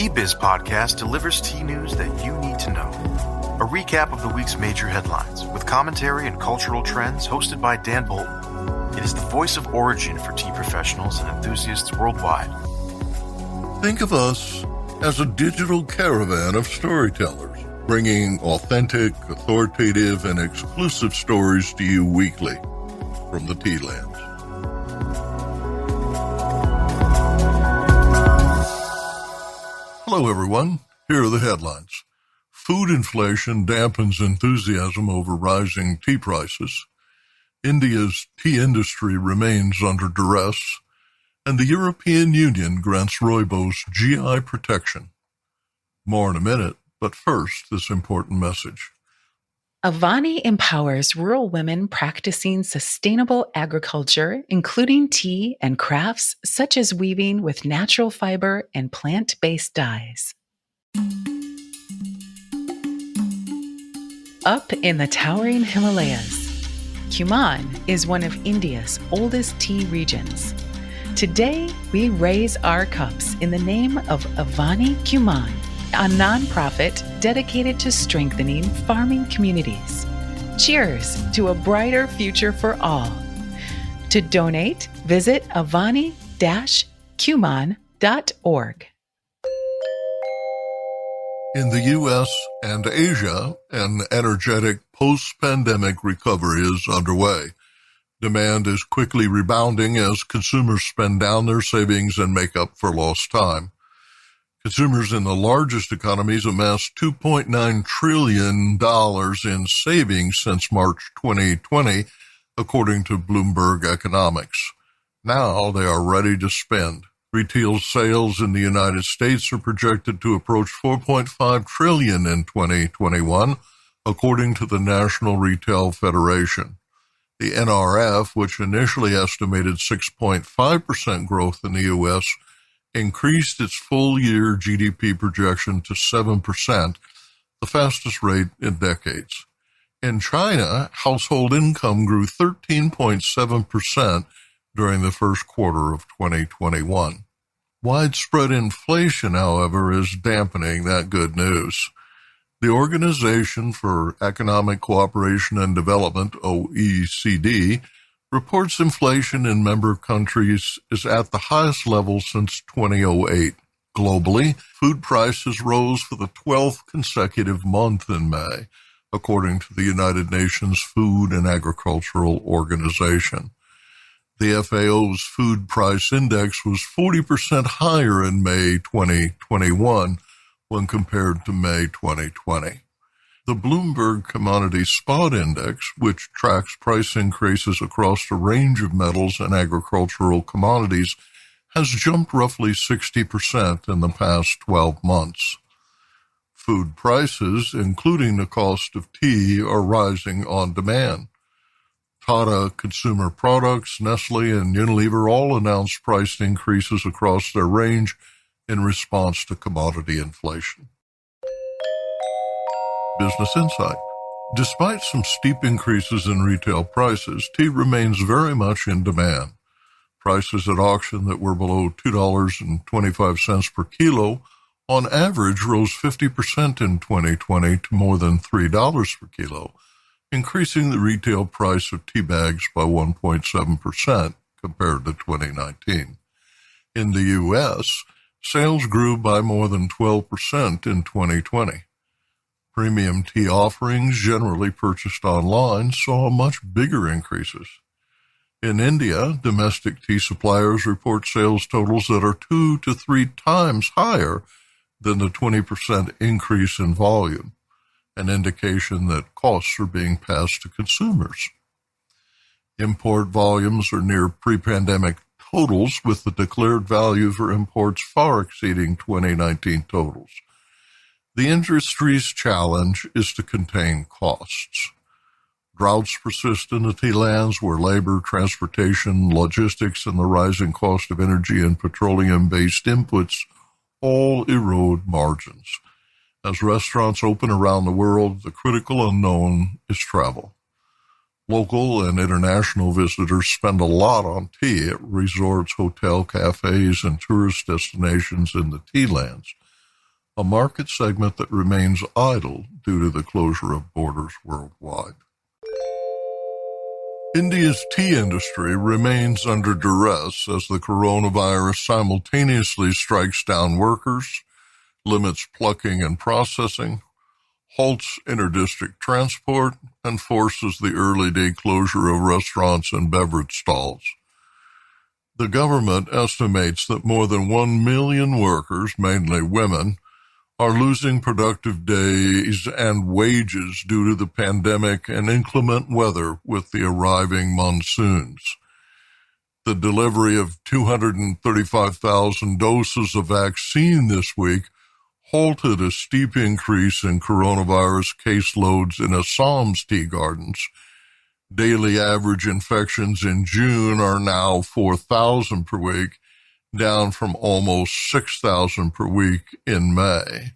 Tea Biz Podcast delivers tea news that you need to know. A recap of the week's major headlines with commentary and cultural trends hosted by Dan Bolton. It is the voice of origin for tea professionals and enthusiasts worldwide. Think of us as a digital caravan of storytellers, bringing authentic, authoritative, and exclusive stories to you weekly from the tea lands. Hello, everyone. Here are the headlines. Food inflation dampens enthusiasm over rising tea prices. India's tea industry remains under duress. And the European Union grants Rooibos GI protection. More in a minute, but first, this important message. Avani empowers rural women practicing sustainable agriculture, including tea and crafts such as weaving with natural fiber and plant-based dyes. Up in the towering Himalayas, Kumaon is one of India's oldest tea regions. Today, we raise our cups in the name of Avani Kumaon, a nonprofit dedicated to strengthening farming communities. Cheers to a brighter future for all. To donate, visit avani-kumaon.org. In the U.S. and Asia, an energetic post-pandemic recovery is underway. Demand is quickly rebounding as consumers spend down their savings and make up for lost time. Consumers in the largest economies amassed $2.9 trillion in savings since March 2020, according to Bloomberg Economics. Now they are ready to spend. Retail sales in the United States are projected to approach $4.5 trillion in 2021, according to the National Retail Federation. The NRF, which initially estimated 6.5% growth in the U.S., increased its full-year GDP projection to 7%, the fastest rate in decades. In China, household income grew 13.7% during the first quarter of 2021. Widespread inflation, however, is dampening that good news. The Organization for Economic Cooperation and Development, OECD, reports inflation in member countries is at the highest level since 2008. Globally, food prices rose for the 12th consecutive month in May, according to the United Nations Food and Agricultural Organization. The FAO's food price index was 40% higher in May 2021 when compared to May 2020. The Bloomberg Commodity Spot Index, which tracks price increases across a range of metals and agricultural commodities, has jumped roughly 60% in the past 12 months. Food prices, including the cost of tea, are rising on demand. Tata Consumer Products, Nestle, and Unilever all announced price increases across their range in response to commodity inflation. Business Insight. Despite some steep increases in retail prices, tea remains very much in demand. Prices at auction that were below $2.25 per kilo on average rose 50% in 2020 to more than $3 per kilo, increasing the retail price of tea bags by 1.7% compared to 2019. In the U.S., sales grew by more than 12% in 2020. Premium tea offerings, generally purchased online, saw much bigger increases. In India, domestic tea suppliers report sales totals that are 2 to 3 times higher than the 20% increase in volume, an indication that costs are being passed to consumers. Import volumes are near pre-pandemic totals, with the declared value for imports far exceeding 2019 totals. The industry's challenge is to contain costs. Droughts persist in the tea lands where labor, transportation, logistics, and the rising cost of energy and petroleum-based inputs all erode margins. As restaurants open around the world, the critical unknown is travel. Local and international visitors spend a lot on tea at resorts, hotel, cafes, and tourist destinations in the tea lands. a market segment that remains idle due to the closure of borders worldwide. India's tea industry remains under duress as the coronavirus simultaneously strikes down workers, limits plucking and processing, halts interdistrict transport, and forces the early-day closure of restaurants and beverage stalls. The government estimates that more than 1 million workers, mainly women, are losing productive days and wages due to the pandemic and inclement weather with the arriving monsoons. The delivery of 235,000 doses of vaccine this week halted a steep increase in coronavirus caseloads in Assam's tea gardens. Daily average infections in June are now 4,000 per week, down from almost 6,000 per week in May.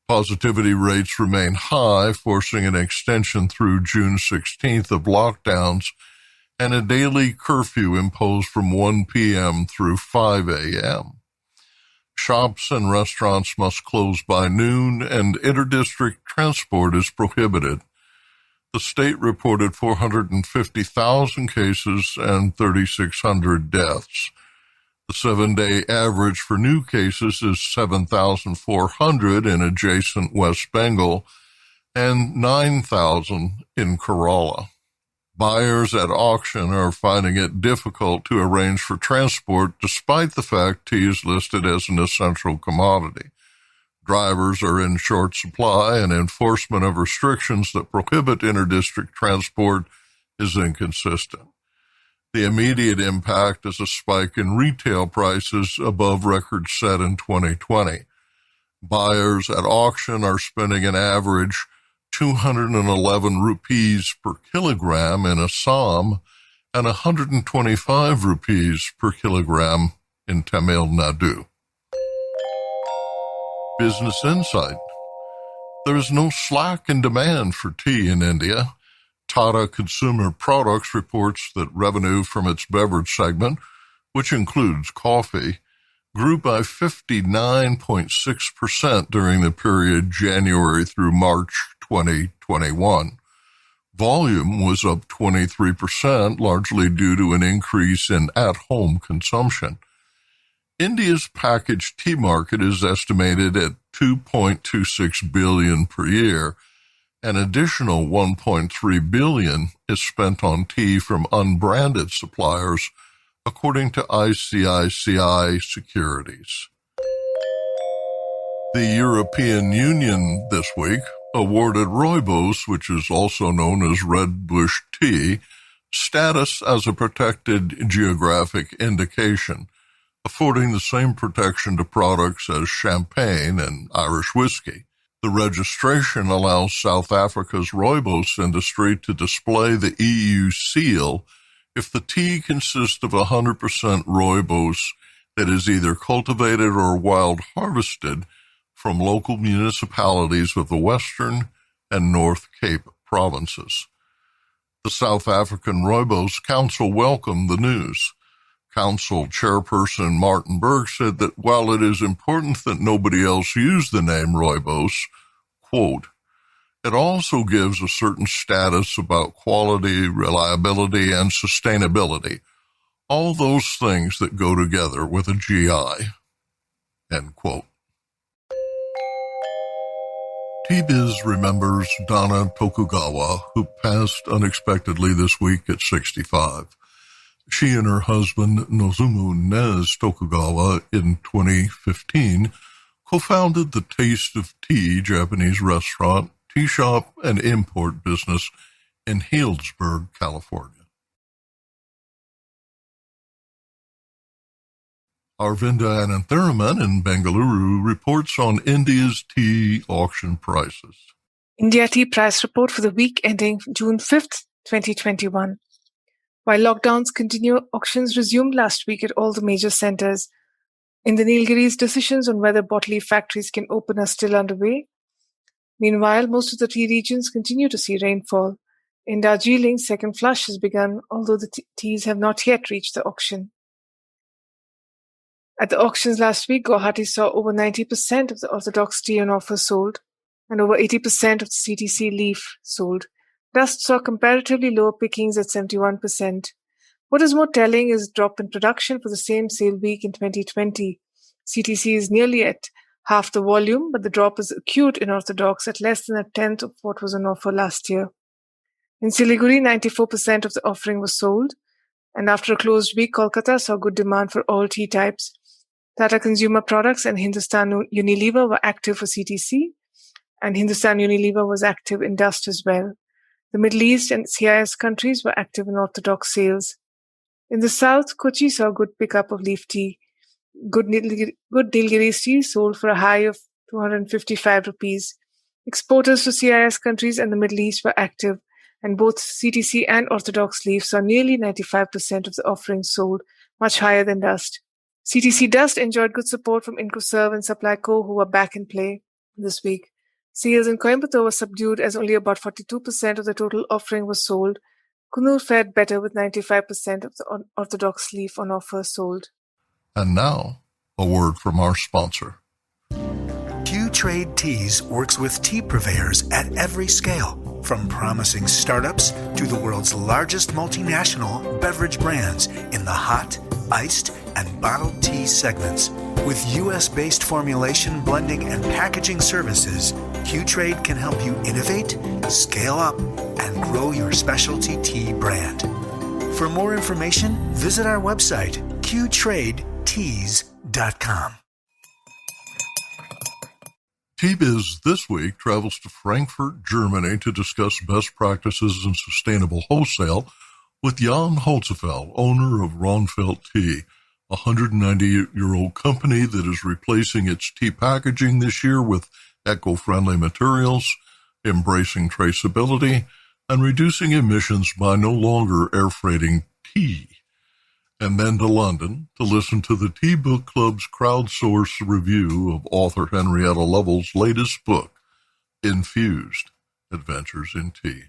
Positivity rates remain high, forcing an extension through June 16th of lockdowns and a daily curfew imposed from 1 p.m. through 5 a.m. Shops and restaurants must close by noon, and interdistrict transport is prohibited. The state reported 450,000 cases and 3,600 deaths. The 7-day average for new cases is 7,400 in adjacent West Bengal and 9,000 in Kerala. Buyers at auction are finding it difficult to arrange for transport despite the fact tea is listed as an essential commodity. Drivers are in short supply, and enforcement of restrictions that prohibit interdistrict transport is inconsistent. The immediate impact is a spike in retail prices above records set in 2020. Buyers at auction are spending an average 211 rupees per kilogram in Assam and 125 rupees per kilogram in Tamil Nadu. Business Insight. There is no slack in demand for tea in India. Tata Consumer Products reports that revenue from its beverage segment, which includes coffee, grew by 59.6% during the period January through March 2021. Volume was up 23%, largely due to an increase in at-home consumption. India's packaged tea market is estimated at $2.26 billion per year. An additional $1.3 billion is spent on tea from unbranded suppliers, according to ICICI Securities. The European Union this week awarded Rooibos, which is also known as Red Bush tea, status as a protected geographic indication, affording the same protection to products as champagne and Irish whiskey. The registration allows South Africa's Rooibos industry to display the EU seal if the tea consists of 100% Rooibos that is either cultivated or wild harvested from local municipalities of the Western and North Cape provinces. The South African Rooibos Council welcomed the news. Council Chairperson Martin Berg said that while it is important that nobody else use the name Rooibos, quote, it also gives a certain status about quality, reliability, and sustainability, all those things that go together with a GI, end quote. T-Biz remembers Donna Tokugawa, who passed unexpectedly this week at 65. She and her husband, Nozumu Nez Tokugawa, in 2015, co-founded the Taste of Tea Japanese restaurant, tea shop, and import business in Healdsburg, California. Arvinda Anantharaman in Bengaluru reports on India's tea auction prices. India Tea Price Report for the week ending June 5th, 2021. While lockdowns continue, auctions resumed last week at all the major centers. In the Nilgiris, decisions on whether bottle leaf factories can open are still underway. Meanwhile, most of the tea regions continue to see rainfall. In Darjeeling, second flush has begun, although the teas have not yet reached the auction. At the auctions last week, Guwahati saw over 90% of the orthodox tea on offer sold and over 80% of the CTC leaf sold. Dust saw comparatively lower pickings at 71%. What is more telling is a drop in production for the same sale week in 2020. CTC is nearly at half the volume, but the drop is acute in orthodox at less than a tenth of what was on offer last year. In Siliguri, 94% of the offering was sold, and after a closed week, Kolkata saw good demand for all tea types. Tata Consumer Products and Hindustan Unilever were active for CTC, and Hindustan Unilever was active in dust as well. The Middle East and CIS countries were active in orthodox sales. In the south, Kochi saw good pickup of leaf tea. Good Nilgiris tea sold for a high of 255 rupees. Exporters to CIS countries and the Middle East were active, and both CTC and orthodox leaves saw nearly 95% of the offerings sold, much higher than dust. CTC dust enjoyed good support from INFUSED and Supply Co, who were back in play this week. Sales in Coimbatore were subdued as only about 42% of the total offering was sold. Kunur fared better with 95% of the orthodox leaf on offer sold. And now, a word from our sponsor. Q-Trade Teas works with tea purveyors at every scale, from promising startups to the world's largest multinational beverage brands in the hot, iced, and bottled tea segments. With U.S.-based formulation, blending, and packaging services, Q-Trade can help you innovate, scale up, and grow your specialty tea brand. For more information, visit our website, qtradeteas.com. TBiz this week travels to Frankfurt, Germany to discuss best practices in sustainable wholesale with Jan Holzapfel, owner of Ronnefeldt Tea, a 198-year-old company that is replacing its tea packaging this year with eco-friendly materials, embracing traceability, and reducing emissions by no longer airfreighting tea. And then to London to listen to the Tea Book Club's crowdsourced review of author Henrietta Lovell's latest book, Infused, Adventures in Tea.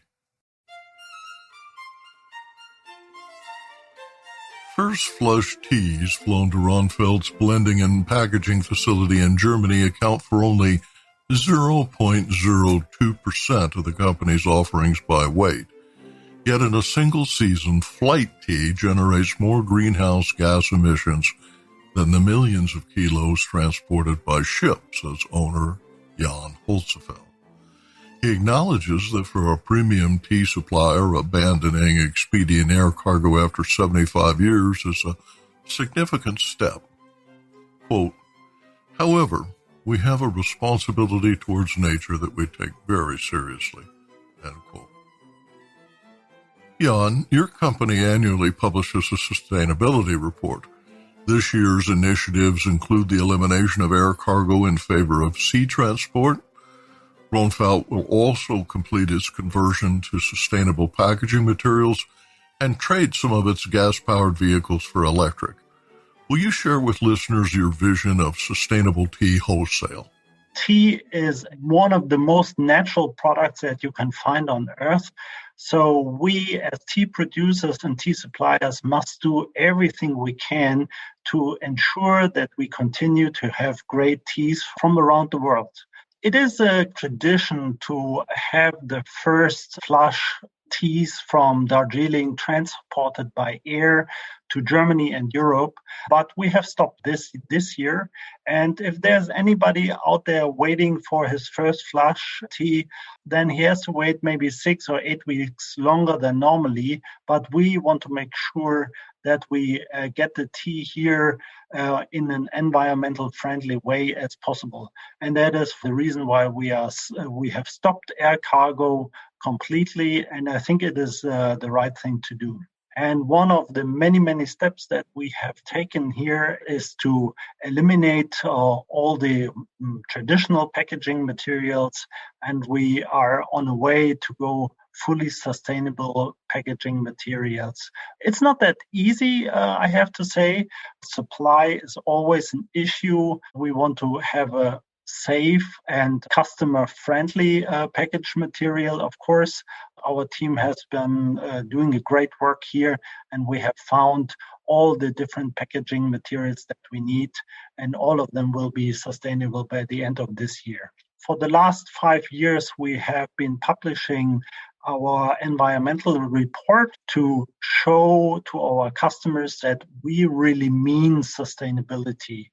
First flush teas flown to Ronnefeldt's blending and packaging facility in Germany account for only 0.02% of the company's offerings by weight. Yet in a single season, flight tea generates more greenhouse gas emissions than the millions of kilos transported by ship, says owner Jan Holzapfel. He acknowledges that for a premium tea supplier, abandoning expedient air cargo after 75 years is a significant step. Quote, however, we have a responsibility towards nature that we take very seriously, end quote. Jan, your company annually publishes a sustainability report. This year's initiatives include the elimination of air cargo in favor of sea transport. Ronnefeldt will also complete its conversion to sustainable packaging materials and trade some of its gas-powered vehicles for electric. Will you share with listeners your vision of sustainable tea wholesale? Tea is one of the most natural products that you can find on earth. So we as tea producers and tea suppliers must do everything we can to ensure that we continue to have great teas from around the world. It is a tradition to have the first flush teas from Darjeeling transported by air to Germany and Europe, but we have stopped this year. And if there's anybody out there waiting for his first flush tea, then he has to wait maybe 6 or 8 weeks longer than normally. But we want to make sure that we get the tea here in an environmental friendly way as possible. And that is the reason why we have stopped air cargo completely, and I think it is the right thing to do. And one of the many, many steps that we have taken here is to eliminate all the traditional packaging materials, and we are on a way to go fully sustainable packaging materials. It's not that easy, I have to say. Supply is always an issue. We want to have a safe and customer-friendly package material, of course. Our team has been doing a great work here, and we have found all the different packaging materials that we need, and all of them will be sustainable by the end of this year. For the last 5 years, we have been publishing our environmental report to show to our customers that we really mean sustainability.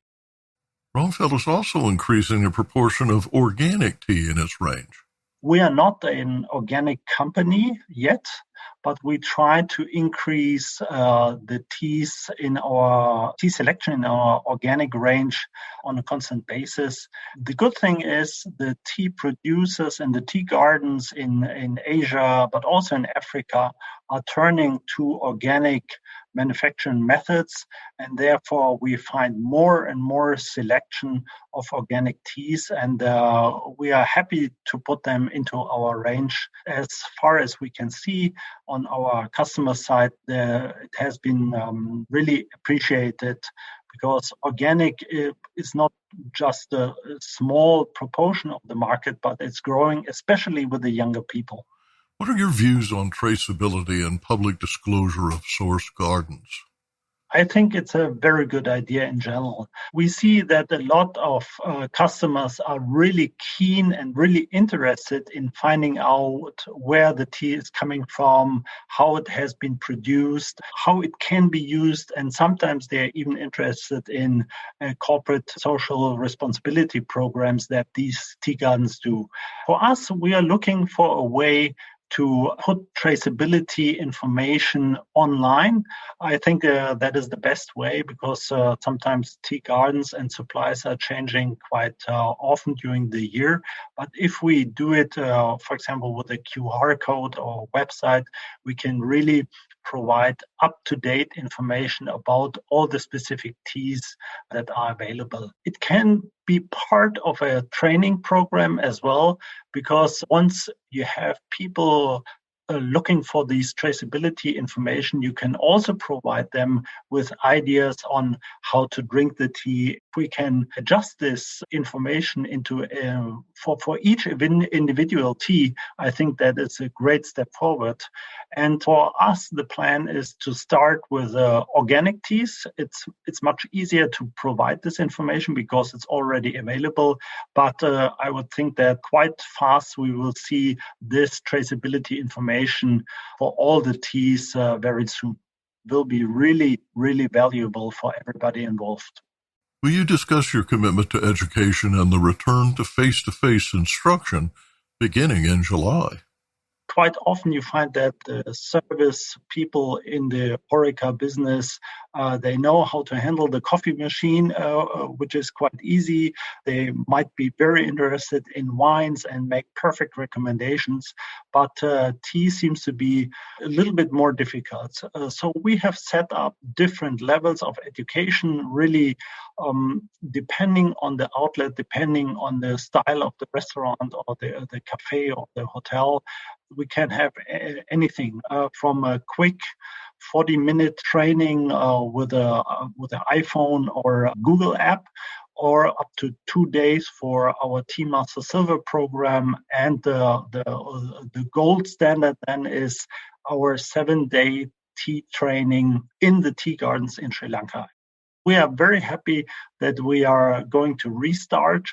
Ronnefeldt is also increasing the proportion of organic tea in its range. We are not an organic company yet, but we try to increase the teas in our tea selection in our organic range on a constant basis. The good thing is the tea producers and the tea gardens in Asia, but also in Africa, are turning to organic manufacturing methods, and therefore we find more and more selection of organic teas, and we are happy to put them into our range. As far as we can see on our customer side, it has been really appreciated, because organic is not just a small proportion of the market, but it's growing, especially with the younger people. What are your views on traceability and public disclosure of source gardens? I think it's a very good idea in general. We see that a lot of customers are really keen and really interested in finding out where the tea is coming from, how it has been produced, how it can be used, and sometimes they're even interested in corporate social responsibility programs that these tea gardens do. For us, we are looking for a way to put traceability information online. I think that is the best way, because sometimes tea gardens and suppliers are changing quite often during the year. But if we do it, for example, with a QR code or website, we can really provide up-to-date information about all the specific teas that are available. It can be part of a training program as well, because once you have people looking for these traceability information, you can also provide them with ideas on how to drink the tea. If we can adjust this information into for each individual tea, I think that is a great step forward. And for us, the plan is to start with organic teas. It's much easier to provide this information because it's already available. But I would think that quite fast we will see this traceability information for all the teas very soon. Will be really, really valuable for everybody involved. Will you discuss your commitment to education and the return to face-to-face instruction beginning in July? Quite often you find that the service people in the HoReCa business, they know how to handle the coffee machine, which is quite easy. They might be very interested in wines and make perfect recommendations, but tea seems to be a little bit more difficult. So we have set up different levels of education, really depending on the outlet, depending on the style of the restaurant or the cafe or the hotel. We can have anything from a quick 40-minute training with an iPhone or a Google app, or up to 2 days for our Tea Master Silver program. And the gold standard then is our 7-day tea training in the tea gardens in Sri Lanka. We are very happy that we are going to restart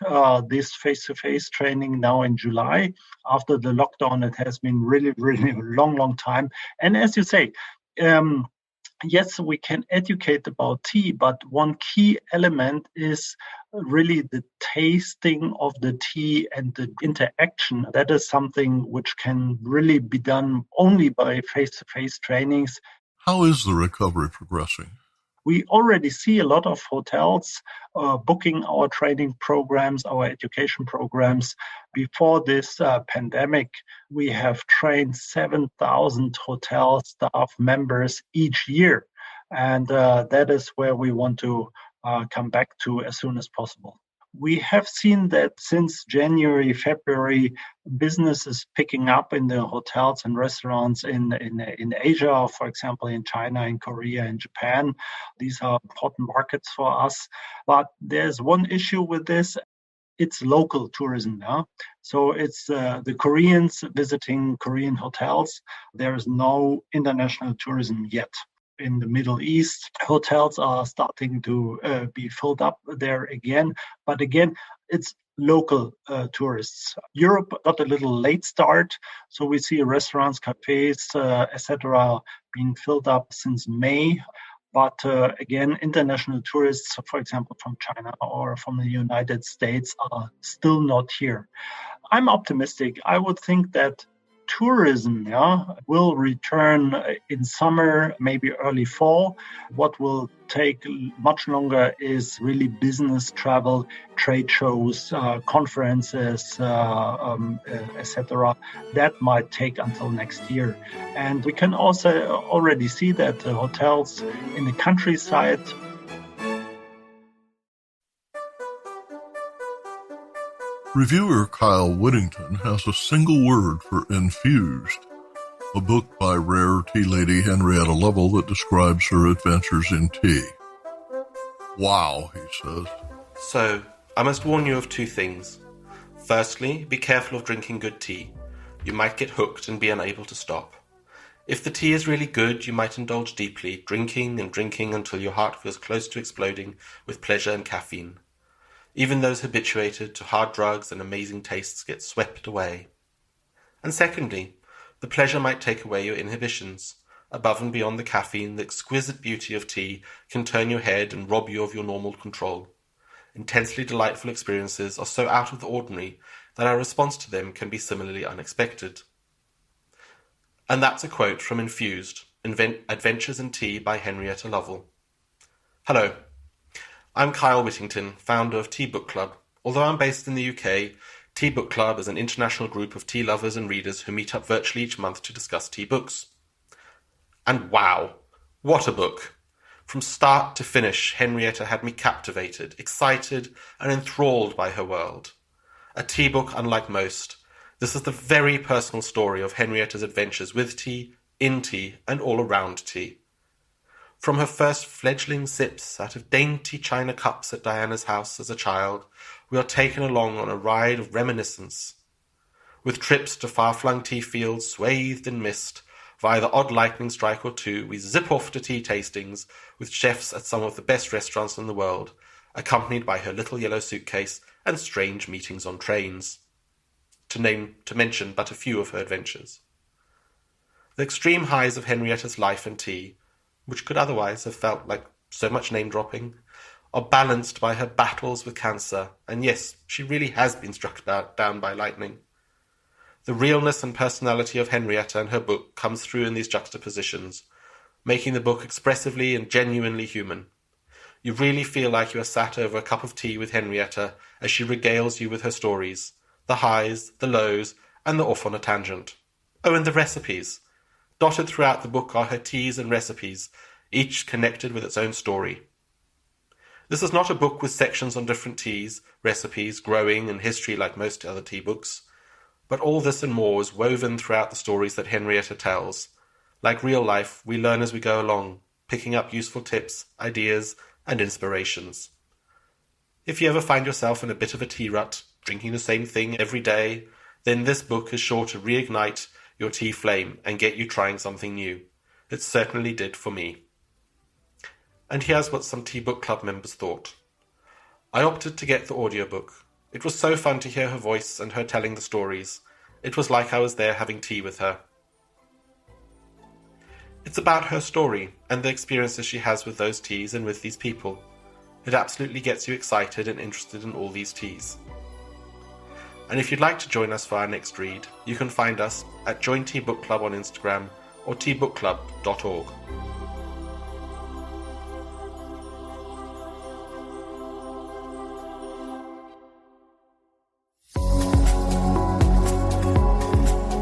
this face-to-face training now in July. After the lockdown, it has been really, really long time. And as you say, yes, we can educate about tea, but one key element is really the tasting of the tea and the interaction. That is something which can really be done only by face-to-face trainings. How is the recovery progressing? We already see a lot of hotels booking our training programs, our education programs. Before this pandemic, we have trained 7,000 hotel staff members each year. And that is where we want to come back to as soon as possible. We have seen that since January, February, business is picking up in the hotels and restaurants in Asia, for example, in China, in Korea, in Japan. These are important markets for us. But there's one issue with this. it's local tourism now. So it's the Koreans visiting Korean hotels. There is no international tourism yet. In the Middle East, hotels are starting to be filled up there again. But again, it's local tourists. Europe got a little late start. So we see restaurants, cafes, etc. being filled up since May. But again, international tourists, for example, from China or from the United States, are still not here. I'm optimistic. I would think that tourism will return in summer, maybe early fall. What will take much longer is really business travel, trade shows, conferences, etc. That might take until next year. And we can also already see that the hotels in the countryside Reviewer Kyle Whittington has a single word for Infused, a book by rare tea lady Henrietta Lovell that describes her adventures in tea. Wow, he says. So, I must warn you of two things. Firstly, be careful of drinking good tea. You might get hooked and be unable to stop. If the tea is really good, you might indulge deeply, drinking and drinking until your heart feels close to exploding with pleasure and caffeine. Even those habituated to hard drugs and amazing tastes get swept away. And secondly, the pleasure might take away your inhibitions. Above and beyond the caffeine, the exquisite beauty of tea can turn your head and rob you of your normal control. Intensely delightful experiences are so out of the ordinary that our response to them can be similarly unexpected. And that's a quote from Infused, Adventures in Tea by Henrietta Lovell. Hello. I'm Kyle Whittington, founder of Tea Book Club. Although I'm based in the UK, Tea Book Club is an international group of tea lovers and readers who meet up virtually each month to discuss tea books. And wow, what a book! From start to finish, Henrietta had me captivated, excited, and enthralled by her world. A tea book unlike most, this is the very personal story of Henrietta's adventures with tea, in tea, and all around tea. From her first fledgling sips out of dainty china cups at Diana's house as a child, we are taken along on a ride of reminiscence. With trips to far-flung tea fields swathed in mist, via the odd lightning strike or two, we zip off to tea tastings with chefs at some of the best restaurants in the world, accompanied by her little yellow suitcase and strange meetings on trains. To mention but a few of her adventures. The extreme highs of Henrietta's life and tea, which could otherwise have felt like so much name-dropping, are balanced by her battles with cancer, and yes, she really has been struck down by lightning. The realness and personality of Henrietta and her book comes through in these juxtapositions, making the book expressively and genuinely human. You really feel like you are sat over a cup of tea with Henrietta as she regales you with her stories, the highs, the lows, and the off on a tangent. Oh, and the recipes. Dotted throughout the book are her teas and recipes, each connected with its own story. This is not a book with sections on different teas, recipes, growing, and history like most other tea books, but all this and more is woven throughout the stories that Henrietta tells. Like real life, we learn as we go along, picking up useful tips, ideas, and inspirations. If you ever find yourself in a bit of a tea rut, drinking the same thing every day, then this book is sure to reignite your tea flame and get you trying something new. It certainly did for me. And here's what some Tea Book Club members thought. I opted to get the audiobook. It was so fun to hear her voice and her telling the stories. It was like I was there having tea with her. It's about her story and the experiences she has with those teas and with these people. It absolutely gets you excited and interested in all these teas. And if you'd like to join us for our next read, you can find us at Join Tea Book Club on Instagram or teabookclub.org.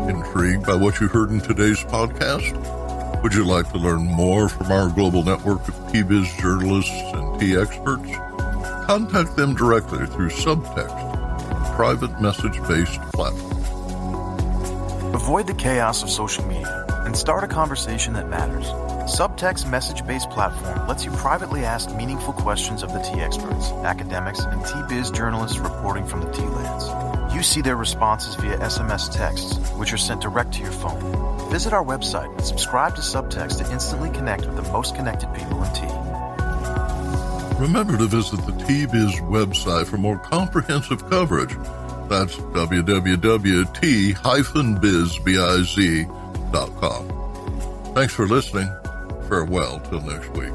Intrigued by what you heard in today's podcast? Would you like to learn more from our global network of tea biz journalists and tea experts? Contact them directly through Subtext, private message-based platform. Avoid the chaos of social media and start a conversation that matters. Subtext's message-based platform lets you privately ask meaningful questions of the tea experts, academics, and tea biz journalists reporting from the tea lands. You see their responses via SMS texts, which are sent direct to your phone. Visit our website and subscribe to Subtext to instantly connect with the most connected people in tea. Remember to visit the Tea Biz website for more comprehensive coverage. That's www.t-biz.com. Thanks for listening. Farewell till next week.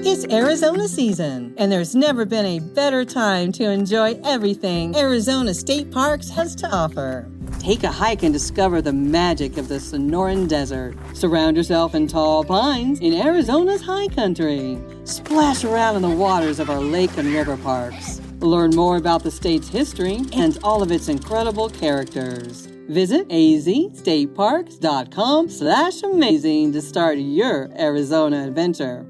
It's Arizona season, and there's never been a better time to enjoy everything Arizona State Parks has to offer. Take a hike and discover the magic of the Sonoran Desert. Surround yourself in tall pines in Arizona's high country. Splash around in the waters of our lake and river parks. Learn more about the state's history and all of its incredible characters. Visit azstateparks.com/amazing to start your Arizona adventure.